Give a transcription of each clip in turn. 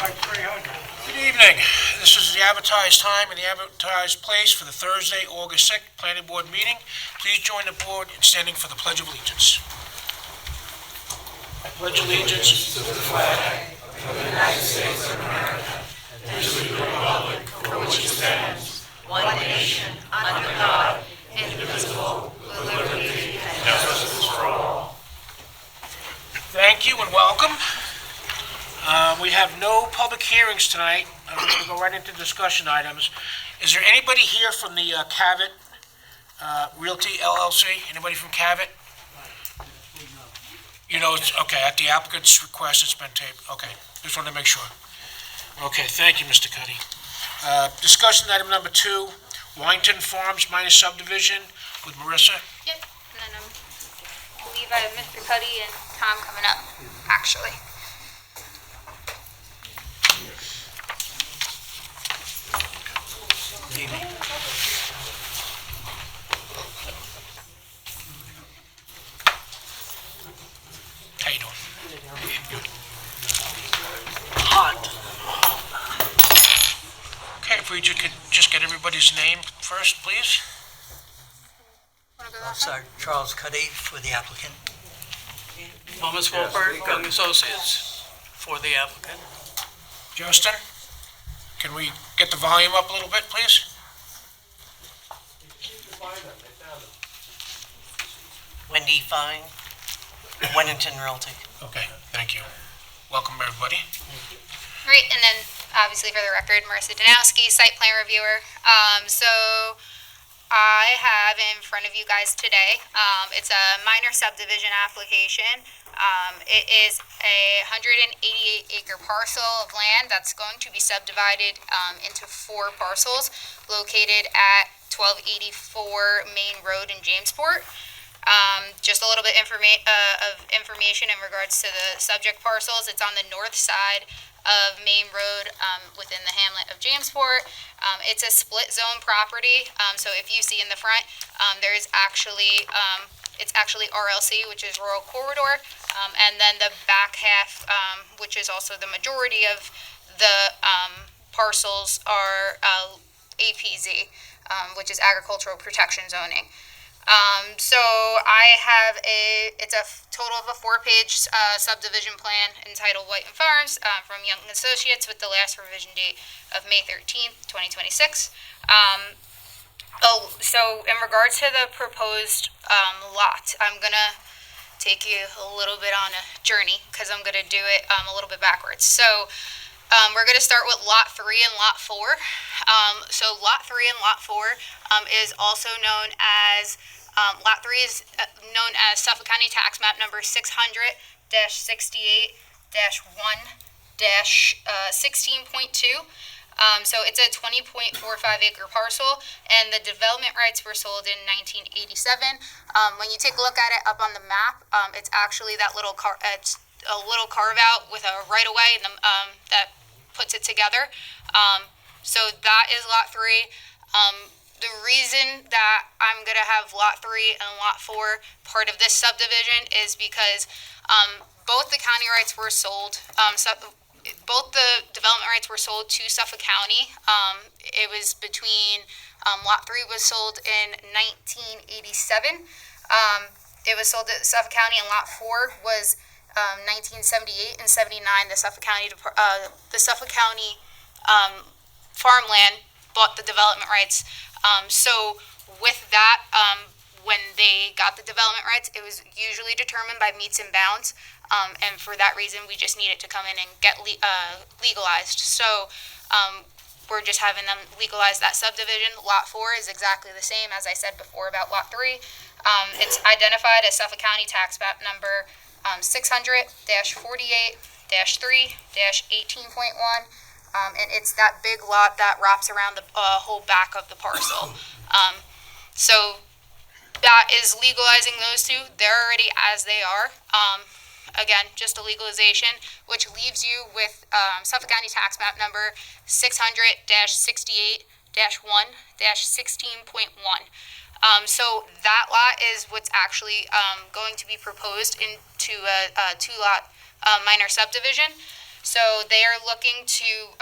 Good evening. This is the advertised time and the advertised place for the Thursday, August 6th Planning Board meeting. Please join the board in standing for the Pledge of Allegiance. I pledge allegiance to the flag of the United States of America and to the republic for which it stands, one nation, under God, indivisible, with liberty and justice for all. Thank you and welcome. We have no public hearings tonight. We're going to go right into discussion items. Is there anybody here from the Kavit Realty LLC? Anybody from Kavit? You know, it's okay. At the applicant's request, it's been taped. Okay, just wanted to make sure. Okay, thank you, Mr. Cuddy. Discussion item number 2, Wineton Farms Minor Subdivision with Marisa. Yep, and then I believe I have Mr. Cuddy and Tom coming up, actually. How you doing? Good. Hot. Okay, if we could just get everybody's name first, please. Sorry, Charles Cuddy for the applicant. Thomas Wolpert, Young Associates, for the applicant. Justin, can we get the volume up a little bit, please? Wendy Fine, Wineton Realty. Okay, thank you. Welcome, everybody. Great, and then obviously for the record, Marisa Danowski, site plan reviewer. So I have in front of you guys today, it's a minor subdivision application. It is a 188-acre parcel of land that's going to be subdivided into 4 parcels located at 1284 Main Road in Jamesport. Just a little bit of information in regards to the subject parcels. It's on the north side of Main Road within the hamlet of Jamesport. It's a split zone property, so if you see in the front, there is actually it's actually RLC, which is Rural Corridor, and then the back half, which is also the majority of the parcels, are APZ, which is Agricultural Protection Zoning. So I have it's a total of a 4-page subdivision plan entitled Wineton Farms from Young Associates with the last revision date of May 13th, 2026. So in regards to the proposed lot, I'm going to take you a little bit on a journey because I'm going to do it a little bit backwards. So we're going to start with Lot 3 and Lot 4. So Lot 3 and Lot 4 is also known as, Lot 3 is known as Suffolk County Tax Map number 600-68-1-16.2. So it's a 20.45-acre parcel, and the development rights were sold in 1987. When you take a look at it up on the map, it's actually that little it's a little carve out with a right of way that puts it together. So that is Lot 3. The reason that I'm going to have Lot 3 and Lot 4 part of this subdivision is because both the county rights were sold. Both the development rights were sold to Suffolk County. It was between Lot 3 was sold in 1987. It was sold to Suffolk County, and Lot 4 was 1978 and 79. The Suffolk County farmland bought the development rights. So with that, when they got the development rights, it was usually determined by meets and bounds. And for that reason, we just need it to come in and get legalized. So we're just having them legalize that subdivision. Lot 4 is exactly the same as I said before about Lot 3. It's identified as Suffolk County Tax Map number 600-48-3-18.1. And it's that big lot that wraps around the whole back of the parcel. So that is legalizing those two. They're already as they are. Again, just a legalization, which leaves you with Suffolk County Tax Map number 600-68-1-16.1. So that lot is what's actually going to be proposed into a 2-lot minor subdivision. So they are looking to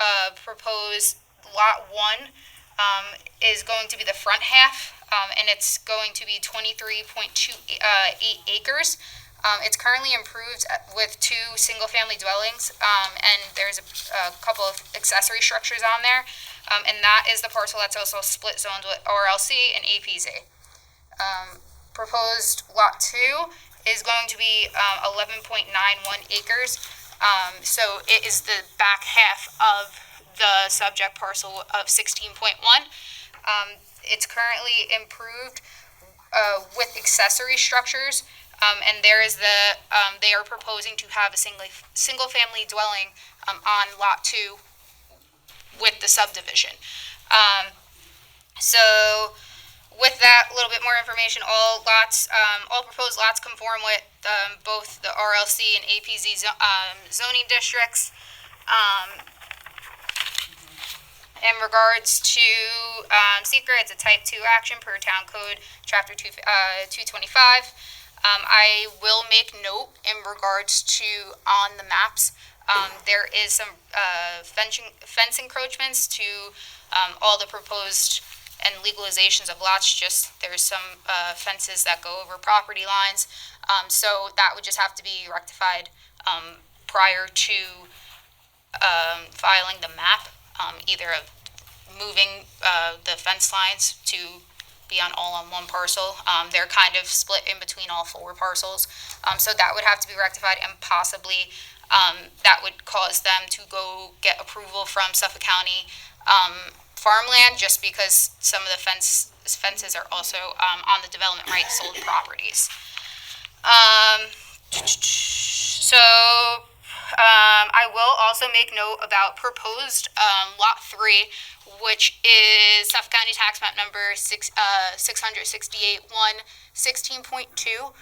propose lot 1 is going to be the front half, and it's going to be 23.28 acres. It's currently improved with 2 single-family dwellings, and there's a couple of accessory structures on there, and that is the parcel that's also split zoned with RLC and APZ. Proposed lot 2 is going to be 11.91 acres, so it is the back half of the subject parcel of 16.1. It's currently improved with accessory structures. And there is they are proposing to have a single family dwelling on lot 2 with the subdivision. So with that, a little bit more information. All proposed lots conform with both the RLC and APZ zoning districts. In regards to SECR, it's a type 2 action per town code, chapter 225. I will make note in regards to on the maps, there is some fence encroachments to all the proposed and legalizations of lots. Just there's some fences that go over property lines, so that would just have to be rectified prior to filing the map, either of moving the fence lines to be all on one parcel. They're kind of split in between all 4 parcels, so that would have to be rectified, and possibly that would cause them to go get approval from Suffolk County farmland, just because some of the fences are also on the development rights sold properties. So I will also make note about proposed lot 3, which is Suffolk County Tax Map number 668-1-16.2.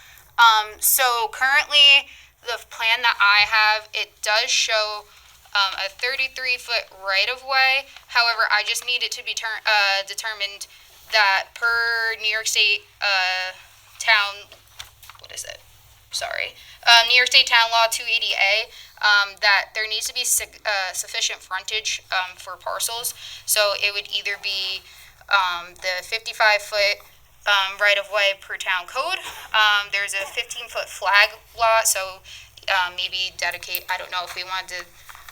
So currently, the plan that I have, it does show a 33-foot right-of-way. However, I just need it to be determined that per New York State New York State Town Law 280A, that there needs to be sufficient frontage for parcels. So it would either be the 55-foot right-of-way per town code. There's a 15-foot flag lot, so maybe dedicate, I don't know if we wanted to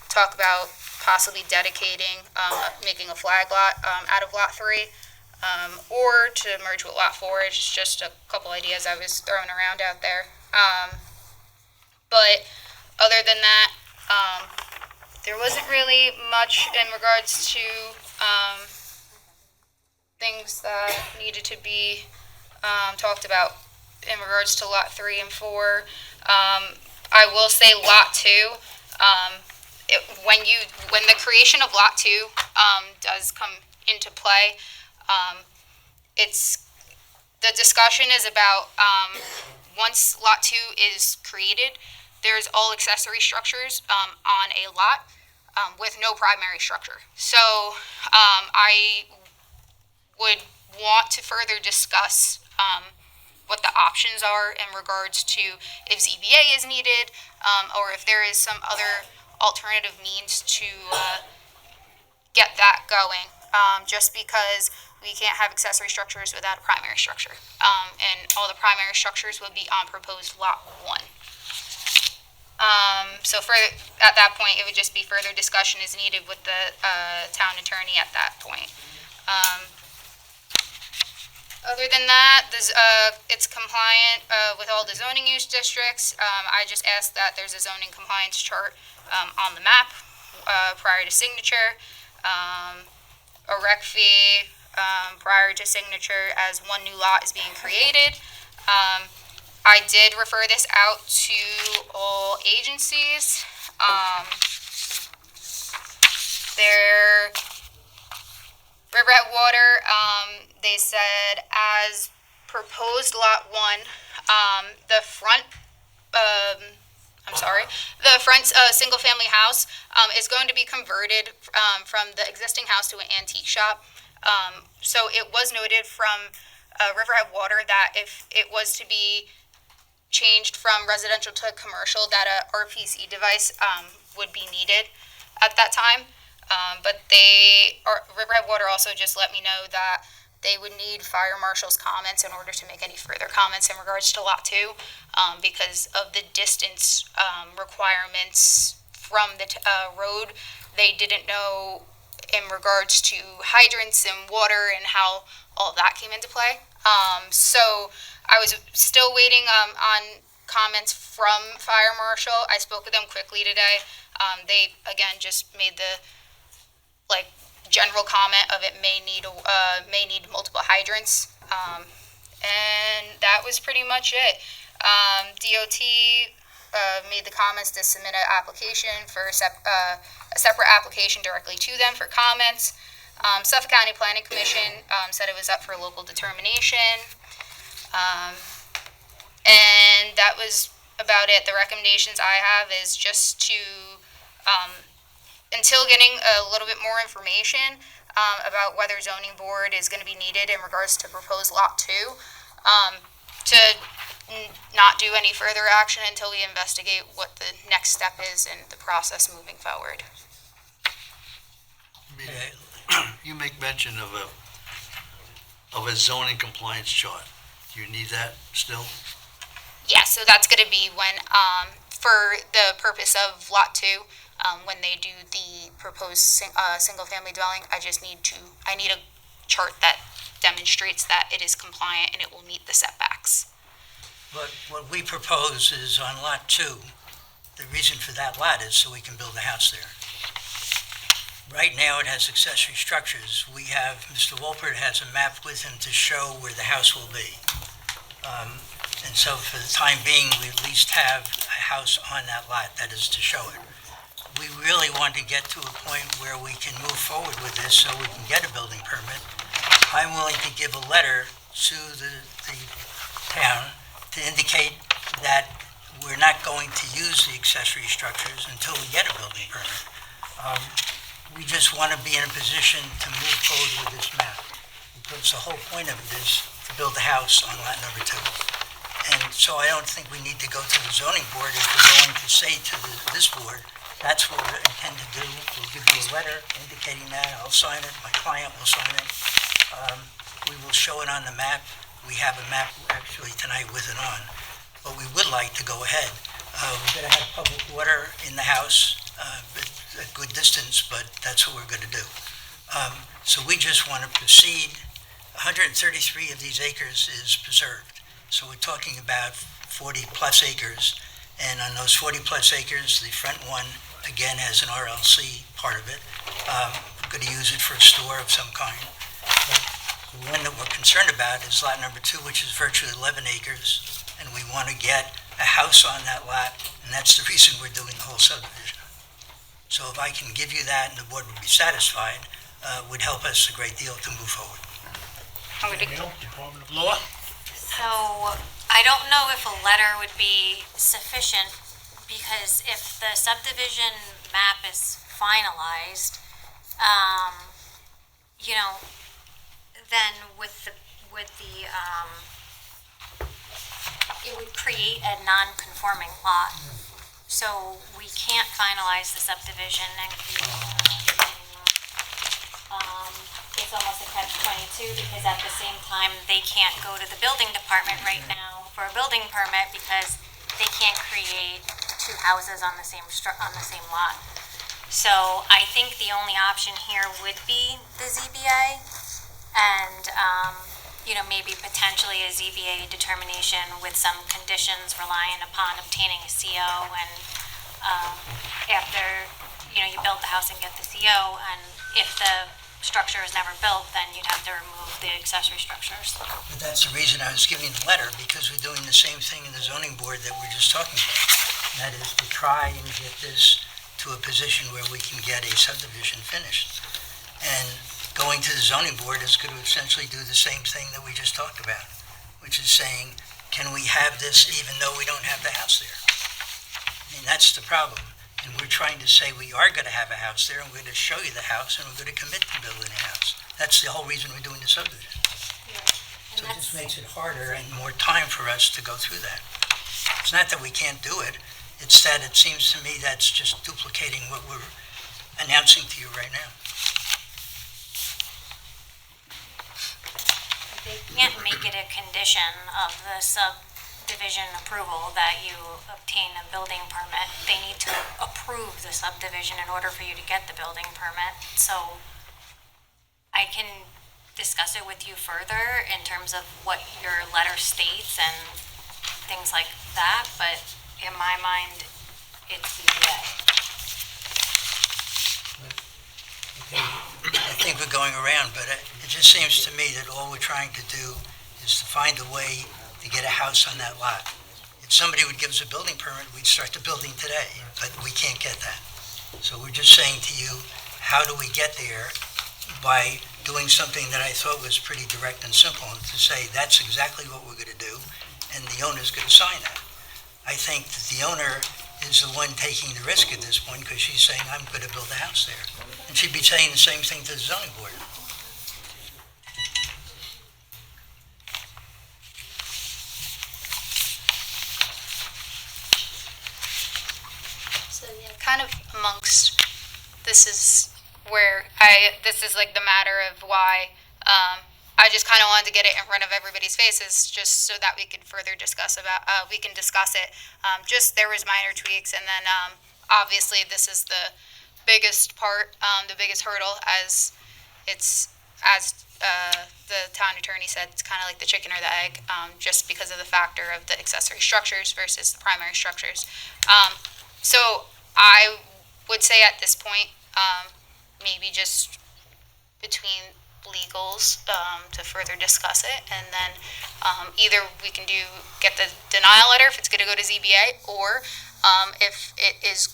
talk about possibly dedicating, making a flag lot out of lot 3, or to merge with lot 4. It's just a couple ideas I was throwing around out there. But other than that, there wasn't really much in regards to things that needed to be talked about in regards to lot 3 and 4. I will say lot 2, when the creation of lot 2 does come into play, the discussion is about once lot 2 is created, there's all accessory structures on a lot with no primary structure. So I would want to further discuss what the options are in regards to if ZBA is needed, or if there is some other alternative means to get that going, just because we can't have accessory structures without a primary structure. And all the primary structures would be on proposed lot 1. So at that point, it would just be further discussion is needed with the town attorney at that point. Other than that, it's compliant with all the zoning use districts. I just asked that there's a zoning compliance chart on the map prior to signature. A rec fee prior to signature as one new lot is being created. I did refer this out to all agencies. Riverhead Water, they said as proposed lot 1, the front single-family house is going to be converted from the existing house to an antique shop. So it was noted from Riverhead Water that if it was to be changed from residential to commercial, that a RPC device would be needed at that time. But Riverhead Water also just let me know that they would need fire marshal's comments in order to make any further comments in regards to Lot 2, because of the distance requirements from the road. They didn't know in regards to hydrants and water and how all of that came into play. So I was still waiting on comments from fire marshal. I spoke with them quickly today. They again just made the general comment of it may need multiple hydrants, and that was pretty much it. DOT made the comments to submit an application for a separate application directly to them for comments. Suffolk County Planning Commission said it was up for local determination, and that was about it. The recommendations I have is just to until getting a little bit more information about whether zoning board is going to be needed in regards to proposed Lot 2, to not do any further action until we investigate what the next step is in the process moving forward. You make mention of a zoning compliance chart. Do you need that still? Yeah, so that's going to be when, for the purpose of Lot 2, when they do the proposed single-family dwelling, I need a chart that demonstrates that it is compliant and it will meet the setbacks. But what we propose is on Lot 2, the reason for that lot is so we can build a house there. Right now, it has accessory structures. Mr. Wolpert has a map with him to show where the house will be. And so for the time being, we at least have a house on that lot, that is to show it. We really want to get to a point where we can move forward with this so we can get a building permit. I'm willing to give a letter to the town to indicate that we're not going to use the accessory structures until we get a building permit. We just want to be in a position to move forward with this map, because the whole point of it is to build a house on lot number 2. And so I don't think we need to go to the zoning board if we're going to say to this board, that's what we intend to do. We'll give you a letter indicating that. I'll sign it. My client will sign it. We will show it on the map. We have a map actually tonight with it on. But we would like to go ahead. We're going to have public water in the house, a good distance, but that's what we're going to do. So we just want to proceed. 133 of these acres is preserved. So we're talking about 40 plus acres. And on those 40 plus acres, the front one, again, has an RLC part of it. We're going to use it for a store of some kind. But the one that we're concerned about is lot number 2, which is virtually 11 acres. And we want to get a house on that lot, and that's the reason we're doing the whole subdivision. So if I can give you that and the board would be satisfied, would help us a great deal to move forward. Department of Law? So I don't know if a letter would be sufficient, because if the subdivision map is finalized, then it would create a non-conforming lot. So we can't finalize the subdivision and it's almost a catch-22, because at the same time, they can't go to the building department right now for a building permit because they can't create 2 houses on the same lot. So I think the only option here would be the ZBA, and maybe potentially a ZBA determination with some conditions relying upon obtaining a CO, and after you build the house and get the CO, and if the structure is never built, then you'd have to remove the accessory structures. But that's the reason I was giving the letter, because we're doing the same thing in the zoning board that we're just talking about. And that is to try and get this to a position where we can get a subdivision finished. And going to the zoning board is going to essentially do the same thing that we just talked about, which is saying, can we have this even though we don't have the house there? I mean, that's the problem. And we're trying to say we are going to have a house there, and we're going to show you the house, and we're going to commit to building a house. That's the whole reason we're doing the subdivision. So it just makes it harder and more time for us to go through that. It's not that we can't do it. It's that it seems to me that's just duplicating what we're announcing to you right now. They can't make it a condition of the subdivision approval that you obtain a building permit. They need to approve the subdivision in order for you to get the building permit. So I can discuss it with you further in terms of what your letter states and things like that, but in my mind, it's ZBA. I think we're going around, but it just seems to me that all we're trying to do is to find a way to get a house on that lot. If somebody would give us a building permit, we'd start the building today, but we can't get that. So we're just saying to you, how do we get there by doing something that I thought was pretty direct and simple, and to say that's exactly what we're going to do, and the owner's going to sign that. I think that the owner is the one taking the risk at this point, because she's saying, I'm going to build a house there. And she'd be saying the same thing to the zoning board. So yeah, kind of amongst, this is like the matter of why, I just kind of wanted to get it in front of everybody's faces, just so that we could further discuss it. Just there was minor tweaks, and then, obviously this is the biggest part, the biggest hurdle, as the town attorney said, it's kind of like the chicken or the egg, just because of the factor of the accessory structures versus the primary structures. So I would say at this point, maybe just between legals, to further discuss it, and then either we can get the denial letter if it's going to go to ZBA, or if it is,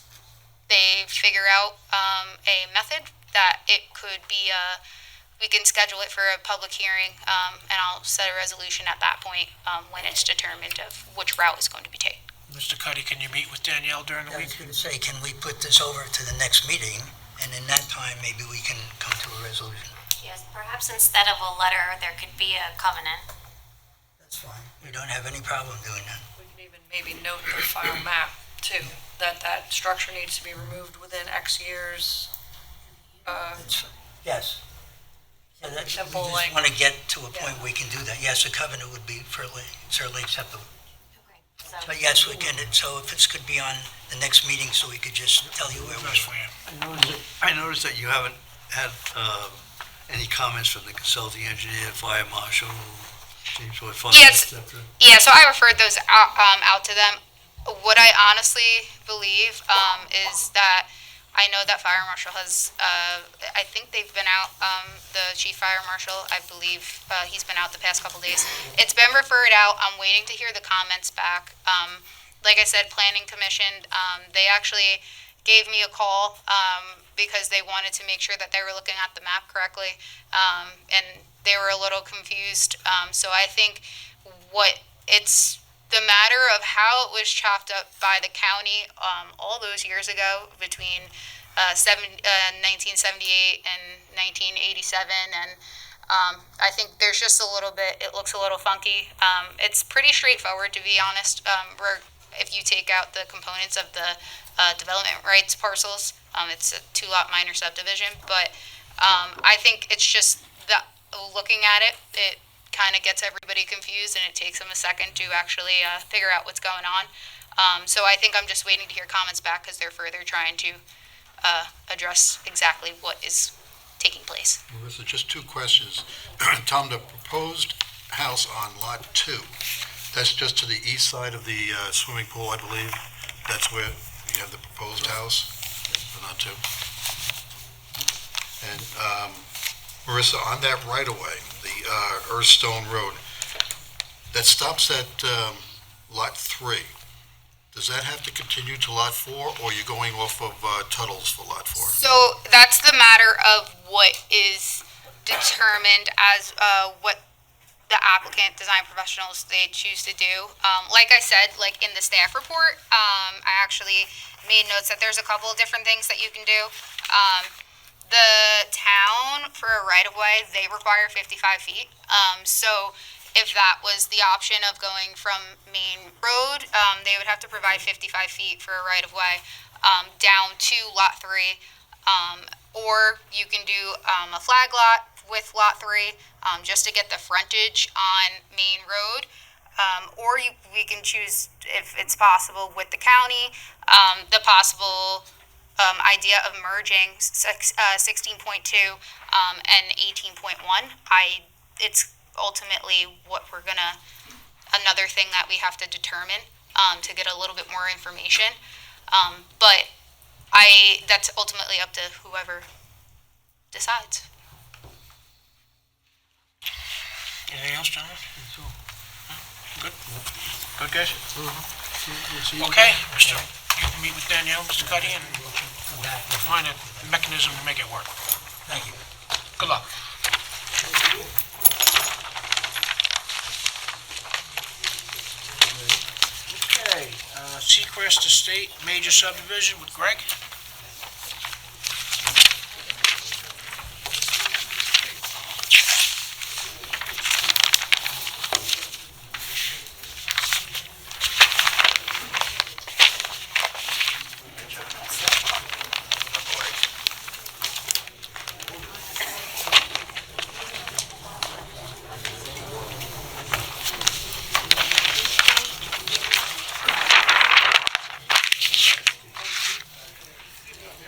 they figure out a method that it could be, we can schedule it for a public hearing, and I'll set a resolution at that point when it's determined of which route is going to be taken. Mr. Cuddy, can you meet with Danielle during the I week? was going to say, can we put this over to the next meeting, and in that time, maybe we can come to a resolution? Yes, perhaps instead of a letter, there could be a covenant. That's fine. We don't have any problem doing that. We can even maybe note the final map too, that structure needs to be removed within X years. Yes. Yeah, that's, we Simple, just like- want to get to a point where we can do that. Yes, a covenant would be certainly acceptable. Okay. So But yes, we can, so if this could be on the next meeting, so we could just tell you where Best we're. for you. I noticed that you haven't had any comments from the consulting engineer, fire marshal, Jamesport Fire, Yes. etc. Yeah, so I referred those out to them. What I honestly believe is that I know that fire marshal has, I think they've been out, the chief fire marshal, I believe he's been out the past couple days. It's been referred out. I'm waiting to hear the comments back. Like I said, planning commission, they actually gave me a call because they wanted to make sure that they were looking at the map correctly, and they were a little confused. So I think it's the matter of how it was chopped up by the county all those years ago between 1978 and 1987, and I think there's just a little bit, it looks a little funky. It's pretty straightforward, to be honest, if you take out the components of the development rights parcels. It's a 2-lot minor subdivision, but I think it's just that looking at it, it kind of gets everybody confused, and it takes them a second to actually figure out what's going on. So I think I'm just waiting to hear comments back, because they're further trying to address exactly what is taking place. Marissa, just 2 questions. Tom, the proposed house on Lot 2, that's just to the east side of the swimming pool, I believe? That's where you have the proposed house for Lot 2? And Marissa, on that right-of-way, the Earthstone Road, that stops at Lot 3, does that have to continue to Lot 4, or are you going off of Tuttle's for Lot 4? So that's the matter of what is determined as what the applicant design professionals they choose to do. Like I said, like in the staff report, I actually made notes that there's a couple of different things that you can do. The town, for a right-of-way, they require 55 feet. So if that was the option of going from main road, they would have to provide 55 feet for a right-of-way down to Lot 3. Or you can do a flag lot with Lot 3 just to get the frontage on main road. Or we can choose, if it's possible, with the county, the possible idea of merging 16.2 and 18.1. It's ultimately what we're gonna, another thing that we have to determine to get a little bit more information. But that's ultimately up to whoever decides. Anything else, gentlemen? Good? Good, guys? Okay, Mr. You can meet with Danielle, Mr. Cuddy, and we'll find a mechanism to make it work. Thank you. Good luck. Okay, Seacrest Estate, major subdivision with Greg.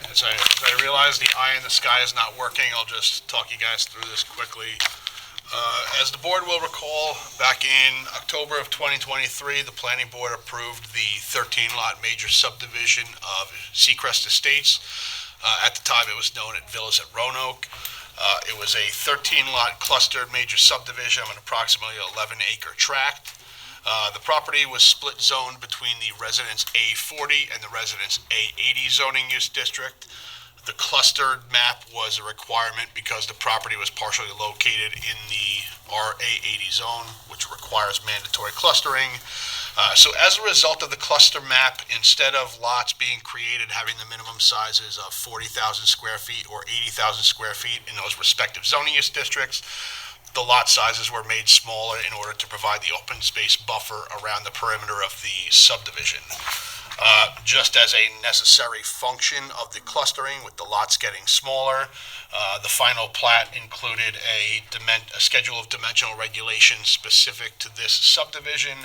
As I realize the eye in the sky is not working, I'll just talk you guys through this quickly. As the board will recall, back in October of 2023, the planning board approved the 13-lot major subdivision of Seacrest Estates. At the time, it was known as Villas at Roanoke. It was a 13-lot clustered major subdivision of an approximately 11-acre tract. The property was split zoned between the Residence A40 and the Residence A80 zoning use district. The clustered map was a requirement because the property was partially located in the RA80 zone, which requires mandatory clustering. So as a result of the cluster map, instead of lots being created having the minimum sizes of 40,000 square feet or 80,000 square feet in those respective zoning use districts, the lot sizes were made smaller in order to provide the open space buffer around the perimeter of the subdivision. Just as a necessary function of the clustering, with the lots getting smaller, the final plat included a schedule of dimensional regulations specific to this subdivision,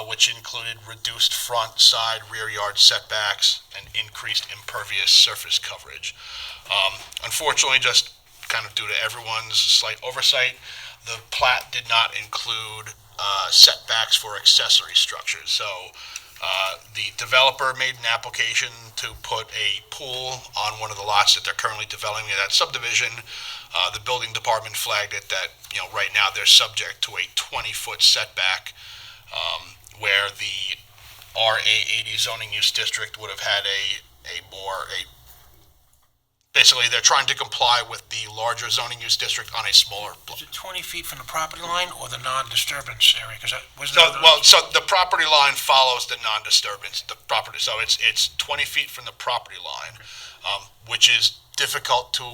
which included reduced front, side, rear yard setbacks, and increased impervious surface coverage. Unfortunately, just kind of due to everyone's slight oversight, the plat did not include setbacks for accessory structures. So the developer made an application to put a pool on one of the lots that they're currently developing in that subdivision. The building department flagged it that, right now they're subject to a 20-foot setback, where the RA80 zoning use district would have had basically, they're trying to comply with the larger zoning use district on a smaller. Is it 20 feet from the property line or the non-disturbance area? Because that wasn't. So the property line follows the non-disturbance. The property, so it's 20 feet from the property line, which is difficult to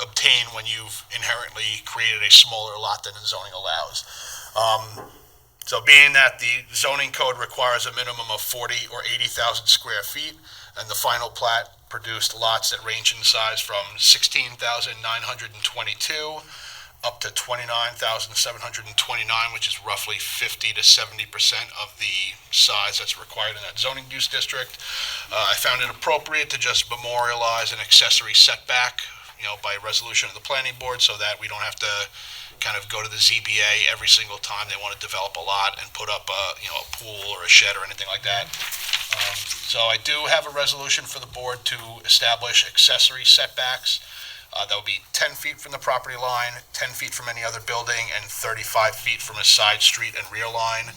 obtain when you've inherently created a smaller lot than the zoning allows. So being that the zoning code requires a minimum of 40 or 80,000 square feet, and the final plat produced lots that range in size from 16,922 up to 29,729, which is roughly 50 to 70% of the size that's required in that zoning use district. I found it appropriate to just memorialize an accessory setback, by resolution of the planning board, so that we don't have to kind of go to the ZBA every single time they want to develop a lot and put up a pool or a shed or anything like that. So I do have a resolution for the board to establish accessory setbacks. That will be 10 feet from the property line, 10 feet from any other building, and 35 feet from a side street and rear line.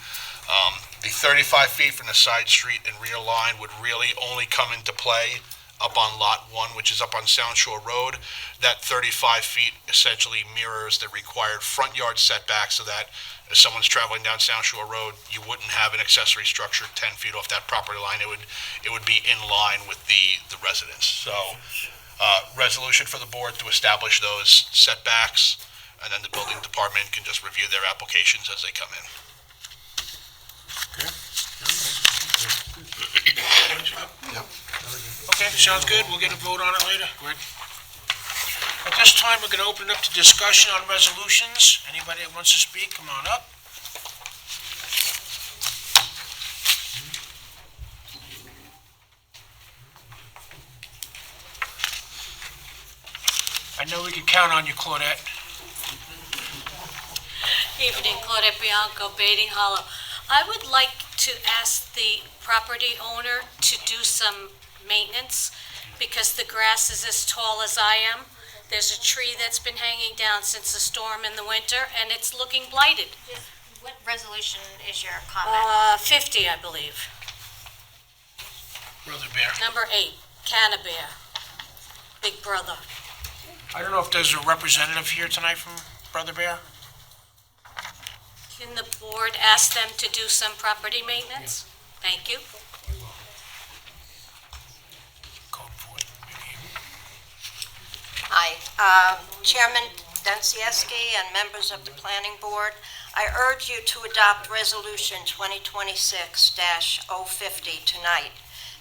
The 35 feet from the side street and rear line would really only come into play up on Lot 1, which is up on Sound Shore Road. That 35 feet essentially mirrors the required front yard setback, so that if someone's traveling down Sound Shore Road, you wouldn't have an accessory structure 10 feet off that property line. It would be in line with the residence. So resolution for the board to establish those setbacks. and then the building department can just review their applications as they come in. Okay, sounds good. We'll get a vote on it later. Greg? At this time, we're gonna open it up to discussion on resolutions. Anybody that wants to speak, come on up. I know we can count on you, Claudette. Evening, Claudette Bianco, Baiting Hollow. I would like to ask the property owner to do some maintenance because the grass is as tall as I am. There's a tree that's been hanging down since the storm in the winter and it's looking blighted. What resolution is your comment? 50, I believe. Brother Bear. Number 8, Cannabear, Big Brother. I don't know if there's a representative here tonight from Brother Bear? Can the board ask them to do some property maintenance? Thank you. Code enforcement. Hi, Chairman Dancieski and members of the Planning Board, I urge you to adopt Resolution 2026-050 tonight.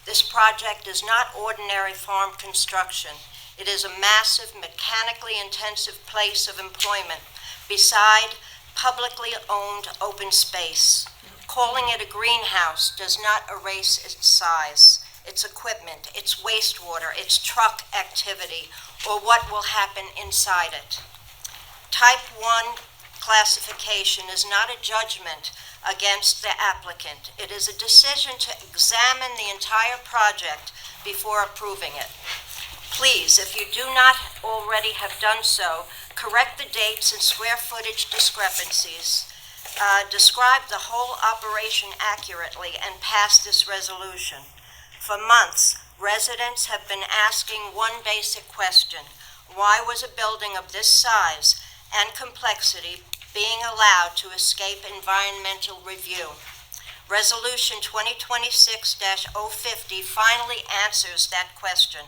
This project is not ordinary farm construction. It is a massive, mechanically intensive place of employment beside publicly owned open space. Calling it a greenhouse does not erase its size, its equipment, its wastewater, its truck activity, or what will happen inside it. Type 1 classification is not a judgment against the applicant. It is a decision to examine the entire project before approving it. Please, if you do not already have done so, correct the dates and square footage discrepancies, describe the whole operation accurately, and pass this resolution. For months, residents have been asking one basic question: why was a building of this size and complexity being allowed to escape environmental review? Resolution 2026-050 finally answers that question.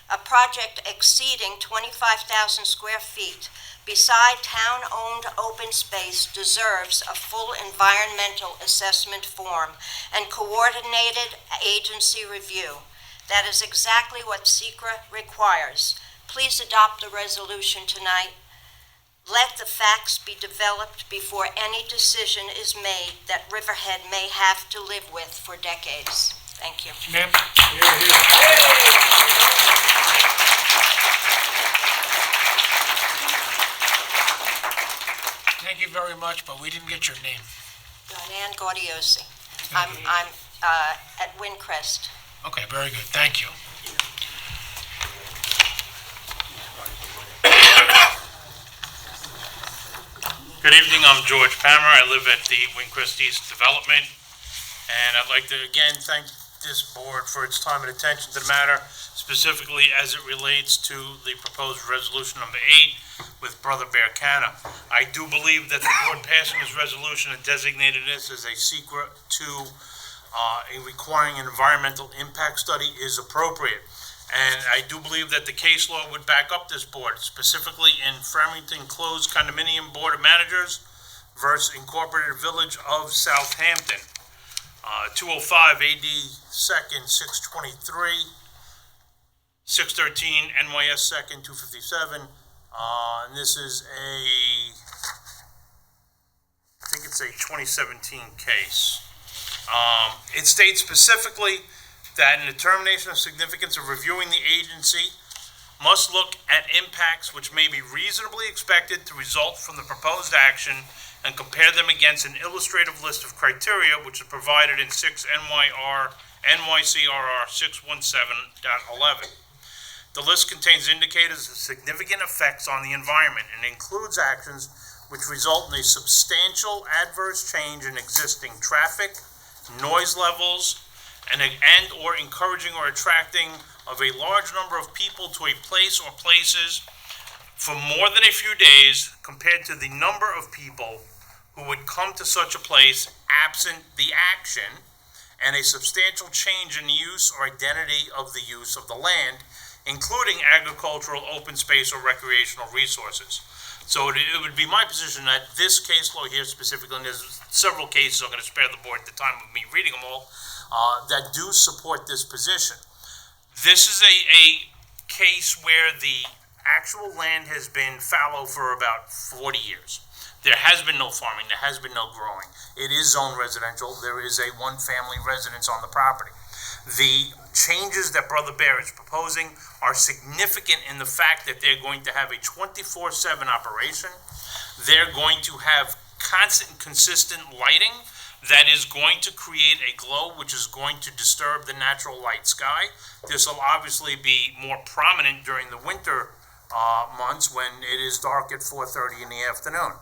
A project exceeding 25,000 square feet beside town-owned open space deserves a full environmental assessment form and coordinated agency review. That is exactly what SECRA requires. Please adopt the resolution tonight. Let the facts be developed before any decision is made that Riverhead may have to live with for decades. Thank you. Ma'am? Thank you very much, but we didn't get your name. Diane Gaudiosi. I'm at Windcrest. Okay, very good, thank you. Good evening, I'm George Palmer. I live at the Windcrest East Development, and I'd like to again thank this board for its time and attention to the matter, specifically as it relates to the proposed resolution number 8 with Brother Bear Canna. I do believe that the board passing this resolution and designating this as a secret to requiring an environmental impact study is appropriate. And I do believe that the case law would back up this board, specifically in Framingham Closed Condominium Board of Managers versus Incorporated Village of Southampton. 205 AD 2nd 623, 613 NYS 2nd 257. And this is I think it's a 2017 case. It states specifically that in determination of significance of reviewing, the agency must look at impacts which may be reasonably expected to result from the proposed action and compare them against an illustrative list of criteria which is provided in 6 NYCRR 617.11. The list contains indicators of significant effects on the environment and includes actions which result in a substantial adverse change in existing traffic, noise levels, and or encouraging or attracting of a large number of people to a place or places for more than a few days compared to the number of people who would come to such a place absent the action, and a substantial change in the use or identity of the use of the land, including agricultural, open space, or recreational resources. So it would be my position that this case law here specifically, and there's several cases, I'm going to spare the board the time of me reading them all, that do support this position. This is a case where the actual land has been fallow for about 40 years. There has been no farming, there has been no growing. It is zone residential, there is a one-family residence on the property. The changes that Brother Bear is proposing are significant in the fact that they're going to have a 24/7 operation. They're going to have constant and consistent lighting that is going to create a glow which is going to disturb the natural light sky. This will obviously be more prominent during the winter months when it is dark at 4:30 in the afternoon.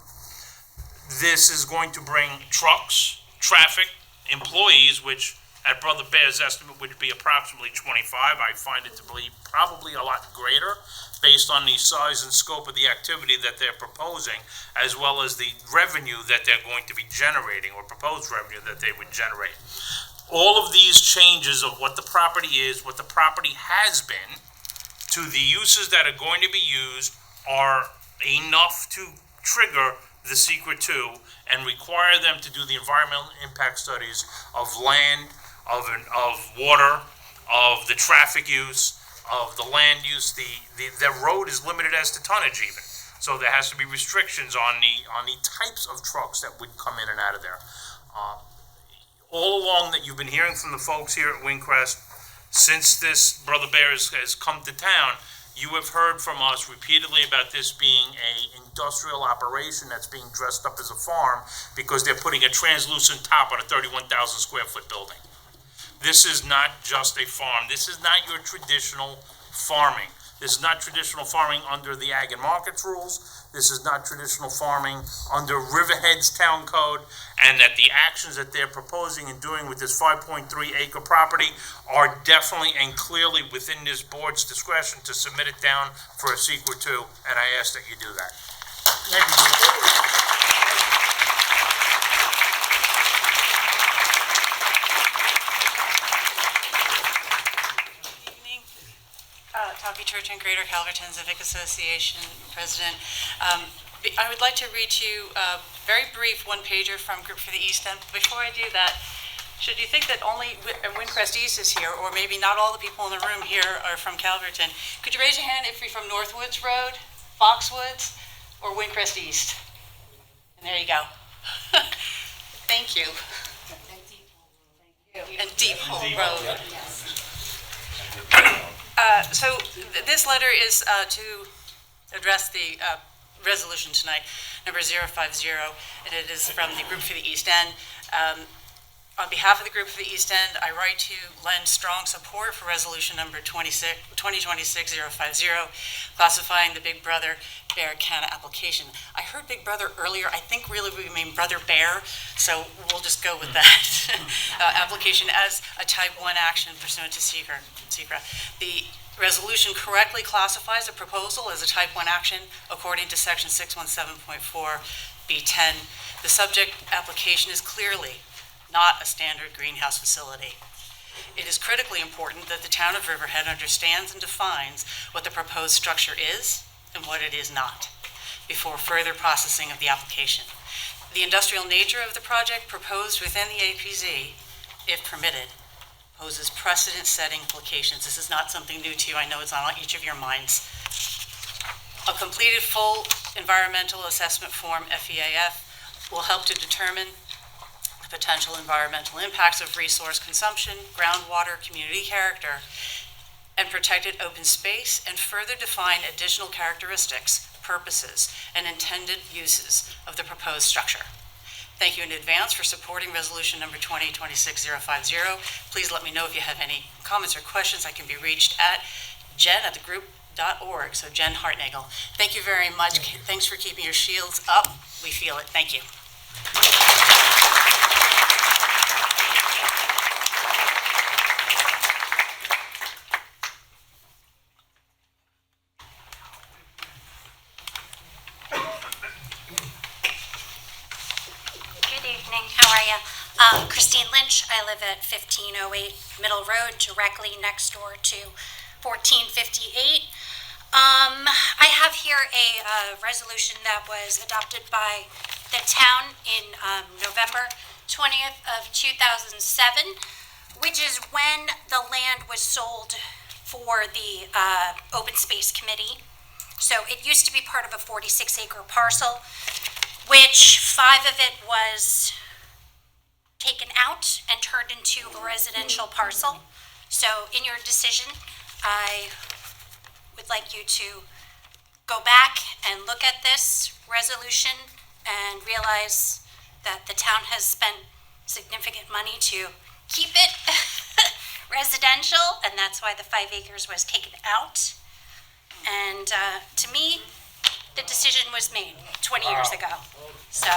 This is going to bring trucks, traffic, employees, which at Brother Bear's estimate would be approximately 25. I find it to be probably a lot greater based on the size and scope of the activity that they're proposing, as well as the revenue that they're going to be generating, or proposed revenue that they would generate. All of these changes of what the property is, what the property has been, to the uses that are going to be used are enough to trigger the secret 2 and require them to do the environmental impact studies of land, of water, of the traffic use, of the land use. The road is limited as to tonnage even. So there has to be restrictions on the types of trucks that would come in and out of there. All along that you've been hearing from the folks here at Windcrest, since this Brother Bear has come to town, you have heard from us repeatedly about this being an industrial operation that's being dressed up as a farm because they're putting a translucent top on a 31,000 square foot building. This is not just a farm. This is not your traditional farming. This is not traditional farming under the Ag and Markets rules. This is not traditional farming under Riverhead's town code, and that the actions that they're proposing and doing with this 5.3 acre property are definitely and clearly within this board's discretion to submit it down for a secret 2, and I ask that you do that. Thank you. Talkie Church and Greater Calverton Civic Association President. I would like to read you a very brief one-pager from Group for the East End. Before I do that, should you think that only Windcrest East is here, or maybe not all the people in the room here are from Calverton, could you raise your hand if you're from Northwoods Road, Foxwoods, or Windcrest East? And there you go. Thank you. And Deep Hole Road. So this letter is to address the resolution tonight, number 050, and it is from the Group for the East End. On behalf of the Group for the East End, I write to lend strong support for resolution number 2026-050, classifying the Big Brother Bear Canna application. I heard Big Brother earlier. I think really we mean Brother Bear, so we'll just go with that. Application as a type 1 action pursuant to SECRA. The resolution correctly classifies the proposal as a type 1 action according to section 617.4B10. The subject application is clearly not a standard greenhouse facility. It is critically important that the town of Riverhead understands and defines what the proposed structure is and what it is not before further processing of the application. The industrial nature of the project proposed within the APZ, if permitted, poses precedent-setting implications. This is not something new to you. I know it's on each of your minds. A completed full environmental assessment form, FEAF, will help to determine the potential environmental impacts of resource consumption, groundwater, community character, and protected open space, and further define additional characteristics, purposes, and intended uses of the proposed structure. Thank you in advance for supporting resolution number 2026-050. Please let me know if you have any comments or questions. I can be reached at jen@thegroup.org, so Jen Hartnagel. Thank you very much. Thanks for keeping your shields up. We feel it. Thank you. How are you? Christine Lynch. I live at 1508 Middle Road, directly next door to 1458. I have here here a resolution that was adopted by the town in November 20th of 2007, which is when the land was sold for the Open Space Committee. So it used to be part of a 46-acre parcel, which 5 of it was taken out and turned into a residential parcel. So in your decision, I would like you to go back and look at this resolution and realize that the town has spent significant money to keep it residential, and that's why the 5 acres was taken out. And to me, the decision was made 20 years ago. So.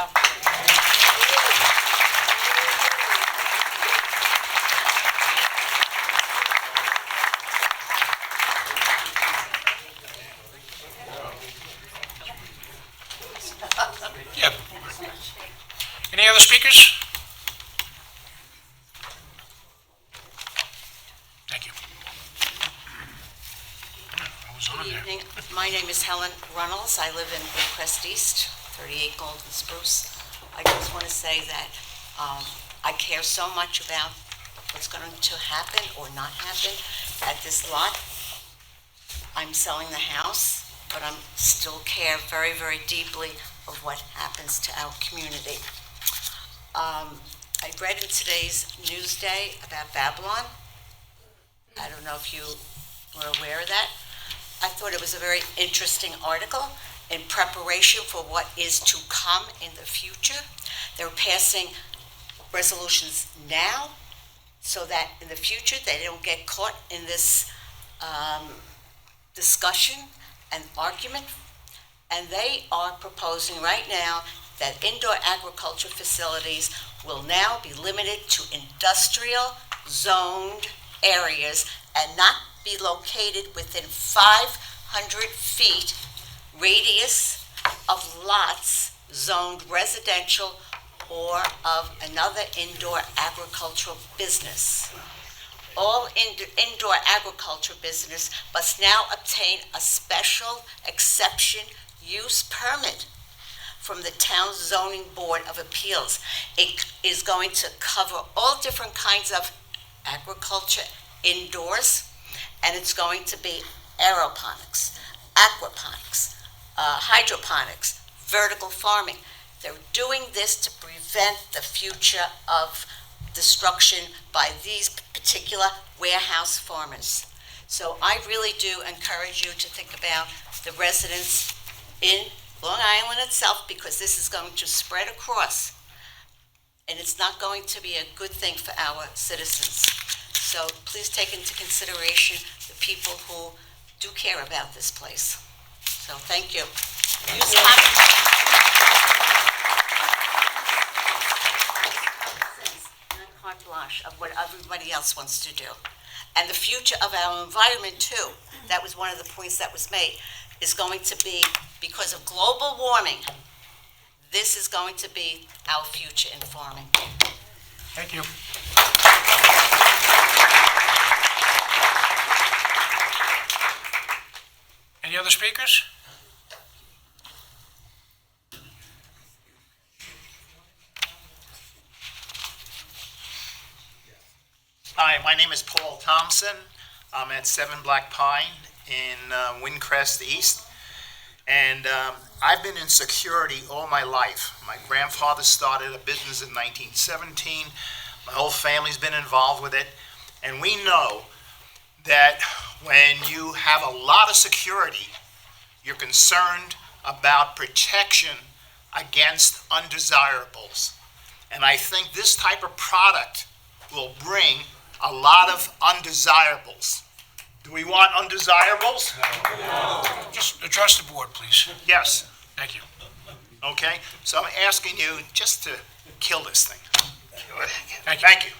Yeah. Any other speakers? Thank you. I was on Good there. evening. My name is Helen Runnels. I live in Crest East, 38 Golden Spruce. I just want to say that I care so much about what's going to happen or not happen at this lot. I'm selling the house, but I still care very, very deeply of what happens to our community. I read in today's Newsday about Babylon. I don't know if you were aware of that. I thought it was a very interesting article in preparation for what is to come in the future. They're passing resolutions now so that in the future they don't get caught in this discussion and argument. And they are proposing right now that indoor agriculture facilities will now be limited to industrial zoned areas and not be located within 500 feet radius of lots zoned residential or of another indoor agricultural business. All indoor agriculture business must now obtain a special exception use permit from the town zoning board of appeals. It is going to cover all different kinds of agriculture indoors, and it's going to be aeroponics, aquaponics, hydroponics, vertical farming. They're doing this to prevent the future of destruction by these particular warehouse farmers. So I really do encourage you to think about the residents in Long Island itself, because this is going to spread across, and it's not going to be a good thing for our citizens. So please take into consideration the people who do care about this place. So thank you. Use carte blanche of what everybody else wants to do. And the future of our environment too, that was one of the points that was made, is going to be, because of global warming, this is going to be our future in farming. Thank you. Any other speakers? Hi, my name is Paul Thompson. I'm at 7 Black Pine in Windcrest East. And I've been in security all my life. My grandfather started a business in 1917. My whole family's been involved with it. And we know that when you have a lot of security, you're concerned about protection against undesirables. And I think this type of product will bring a lot of undesirables. Do we want undesirables? No. Just address the board, please. Yes. Thank you. Okay, so I'm asking you just to kill this thing. Thank you. Thank you.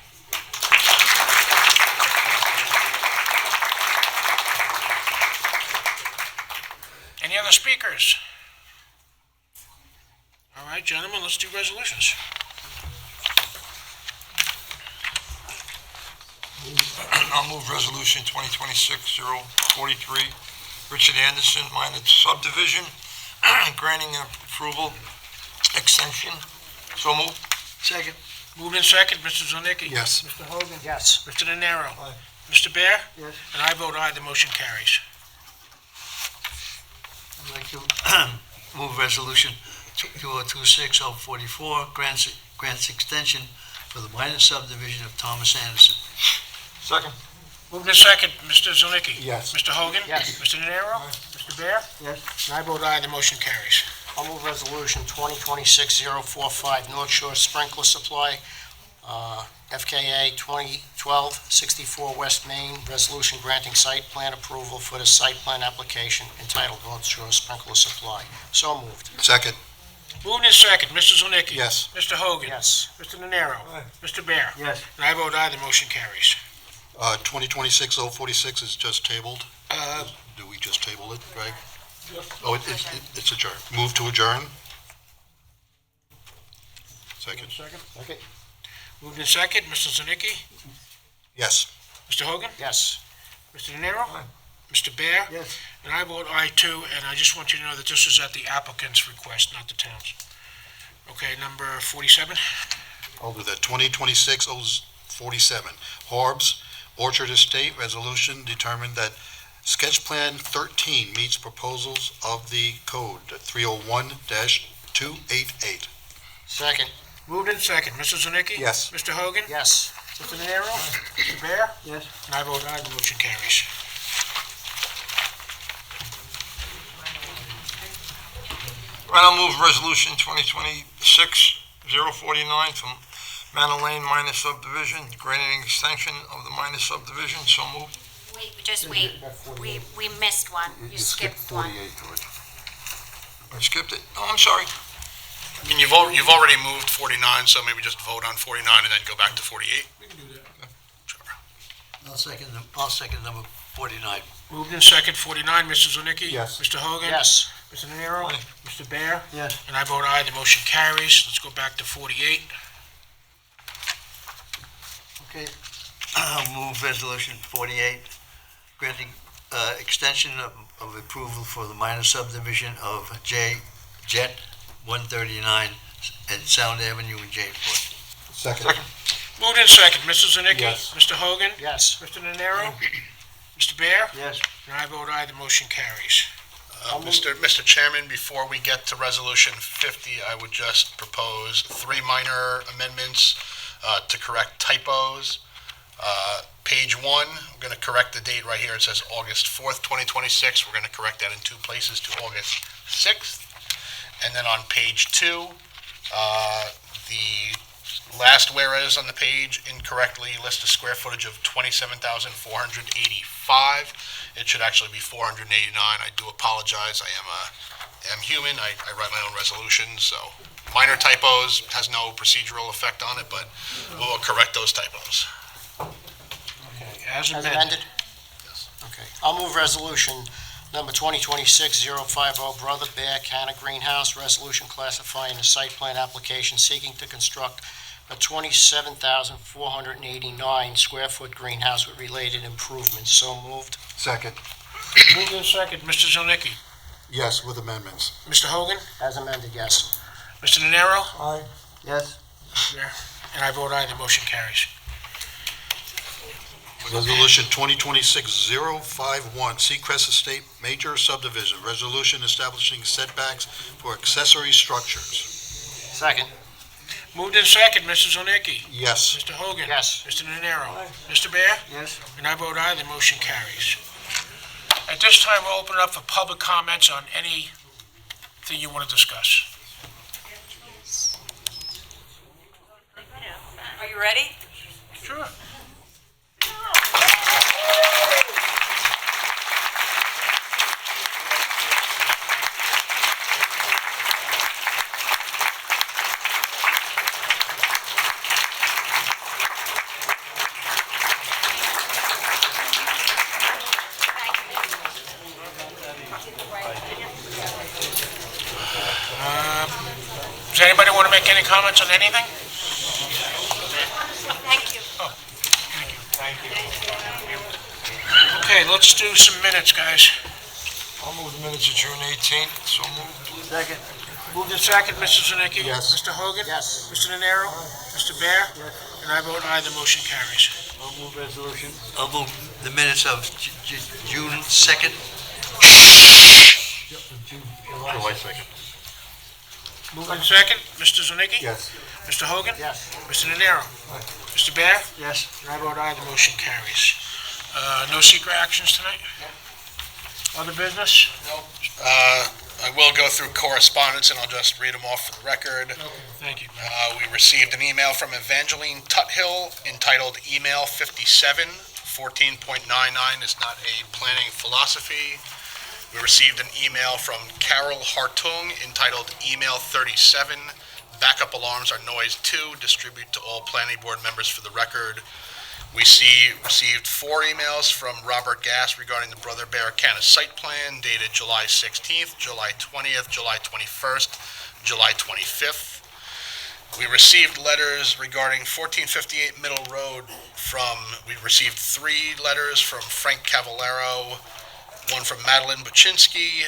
Any other speakers? All right, gentlemen, let's do resolutions. I'll move resolution 2026-043, Richard Anderson, Minor Subdivision, granting approval, extension. So moved. Second. Moved in second, Mr. Zilnicki. Yes. Mr. Hogan. Yes. Mr. Nenaro. Mr. Bear. Yes. And I vote aye, the motion carries. I'd like to move resolution 2026044, grants extension for the minor subdivision of Thomas Anderson. Second. Moved in second, Mr. Zilnicki. Yes. Mr. Hogan. Yes. Mr. Nenaro. Mr. Bear. Yes. And I vote aye, the motion carries. I'll move resolution 2026-045, North Shore Sprinkler Supply, FKA 2012-64 West Main, resolution granting site plan approval for the site plan application entitled North Shore Sprinkler Supply. So moved. Second. Moved in second, Mr. Zilnicki. Yes. Mr. Hogan. Yes. Mr. Nenaro. Mr. Bear. Yes. And I vote aye, the motion carries. 2026-046 is just tabled. Do we just table it, Greg? Oh, it's adjourned. Move to adjourn? Second. Second. Okay. Moved in second, Mr. Zilnicki. Yes. Mr. Hogan. Yes. Mr. Nenaro. Mr. Bear. Yes. And I vote aye too, and I just want you to know that this is at the applicant's request, not the town's. Okay, number 47. I'll do that. 2026-047. Harbs Orchard Estate Resolution determined that Sketch Plan 13 meets proposals of the code 301-288. Second. Moved in second, Mr. Zilnicki. Yes. Mr. Hogan. Yes. Mr. Nenaro. Mr. Bear. Yes. And I vote aye, the motion carries. Right, I'll move resolution 2026-049 from Manor Lane Minor Subdivision, granting extension of the minor subdivision. So moved. Wait, just wait. We missed one. You skipped one. I skipped it. Oh, I'm sorry. I mean, you've already moved 49, so maybe just vote on 49 and then go back to 48. We can do that. I'll second number 49. Moved in second, 49, Mr. Zilnicki. Yes. Mr. Hogan. Yes. Mr. Nenaro. Mr. Bear. Yes. And I vote aye, the motion carries. Let's go back to 48. Okay. I'll move resolution 48, granting extension of approval for the minor subdivision of Jet 139 at Sound Avenue in Jamesport. Second. Moved in second, Mr. Zilnicki. Yes. Mr. Hogan. Yes. Mr. Nenaro. Mr. Bear. Yes. And I vote aye, the motion carries. Mr. Chairman, before we get to resolution 50, I would just propose 3 minor amendments to correct typos. Page 1, we're going to correct the date right here. It says August 4th, 2026. We're going to correct that in 2 places to August 6th. And then on page 2, the last whereas on the page incorrectly lists a square footage of 27,485. It should actually be 489. I do apologize. I am human. I write my own resolutions, so minor typos, has no procedural effect on it, but we'll correct those typos. Okay, as amended. Yes. Okay, I'll move resolution number 2026-050, Brother Bear Canna Greenhouse, resolution classifying the site plan application seeking to construct a 27,489 square foot greenhouse with related improvements. So moved. Second. Moved in second, Mr. Zilnicki. Yes, with amendments. Mr. Hogan. As amended, yes. Mr. Nenaro. Aye. Yes. Yeah. And I vote aye, the motion carries. Resolution 2026-051, Seacrest Estate Major Subdivision, resolution establishing setbacks for accessory structures. Second. Moved in second, Mr. Zilnicki. Yes. Mr. Hogan. Yes. Mr. Nenaro. Mr. Bear. Yes. And I vote aye, the motion carries. At this time, we'll open it up for public comments on anything you want to discuss. Are you ready? Sure. Does anybody want to make any comments on anything? Thank you. Oh, thank you. Okay, let's do some minutes, guys. move the minutes of June 18th, so moved. Second. Moved in second, Mr. Zanicki? Yes. Mr. Hogan? Yes. Mr. Nenaro? Mr. Bear? And I vote aye, the motion carries. I'll move the minutes of June 2nd. July 2nd. Moved in second, Mr. Zanicki? Yes. Mr. Hogan? Yes. Mr. Nenaro? Mr. Bear? Yes. And I vote aye, the motion carries. No secret actions tonight? Other business? I will go through correspondence, and I'll just read them off for the record. Thank you. We received an email from Evangeline Tuthill entitled Email 57. 14.99 is not a planning philosophy. We received an email from Carol Hartung entitled Email 37. Backup alarms are noise 2. Distribute to all planning board members for the record. We received 4 emails from Robert Gass regarding the Brother Bear Canna site plan dated July 16th, July 20th, July 21st, July 25th. We received letters regarding 1458 Middle Road we received 3 letters from Frank Cavallero, one from Madeline Buczynski,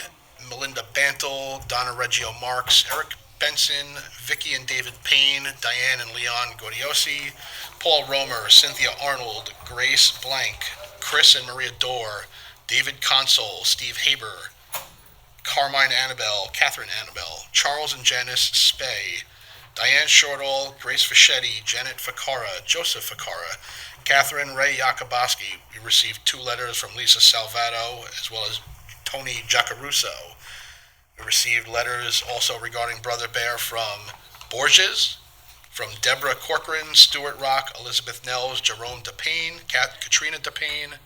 Melinda Bantle, Donna Reggio Marks, Eric Benson, Vicky and David Payne, Diane and Leon Gordiosi, Paul Romer, Cynthia Arnold, Grace Blank, Chris and Maria Dorr, David Console, Steve Haber, Carmine Annabelle, Catherine Annabelle, Charles and Janice Spey, Diane Shortall, Grace Fischetti, Janet Ficara, Joseph Ficara, Catherine Ray Yakoboski. We received 2 letters from Lisa Salvato as well as Tony Giacaruso. We received letters also regarding Brother Bear from Borges, from Deborah Corcoran, Stuart Rock, Elizabeth Nels, Jerome DePayne, Katrina DePayne,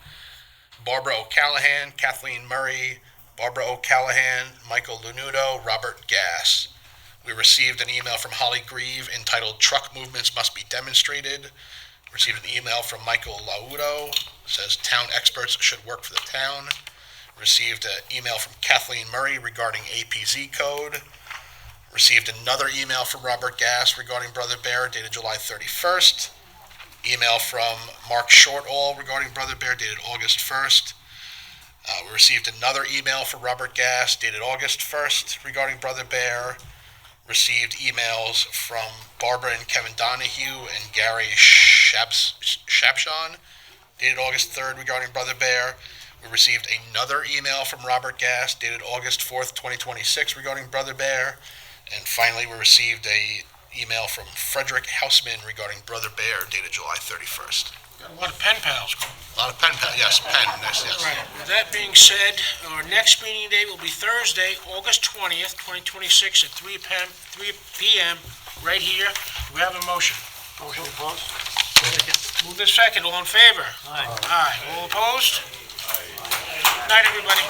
Barbara O'Callahan, Kathleen Murray, Barbara O'Callahan, Michael Lunudo, Robert Gass. We received an email from Holly Grieve entitled Truck Movements Must Be Demonstrated. We received an email from Michael Laudo, says town experts should work for the town. Received an email from Kathleen Murray regarding APZ code. Received another email from Robert Gass regarding Brother Bear dated July 31st. Email from Mark Shortall regarding Brother Bear dated August 1st. We received another email from Robert Gass dated August 1st regarding Brother Bear. Received emails from Barbara and Kevin Donahue and Gary Shapshon dated August 3rd regarding Brother Bear. We received another email from Robert Gass dated August 4th, 2026 regarding Brother Bear. And finally, we received a email from Frederick Hausman regarding Brother Bear dated July 31st. Got a lot of pen pals. A lot of pen pals, yes, yes. Right. With that being said, our next meeting date will be Thursday, August 20th, 2026 at 3 p.m. right here. Do we have a motion? Motion to close? Move this second. All in favor? Aye. All opposed? Night, everybody.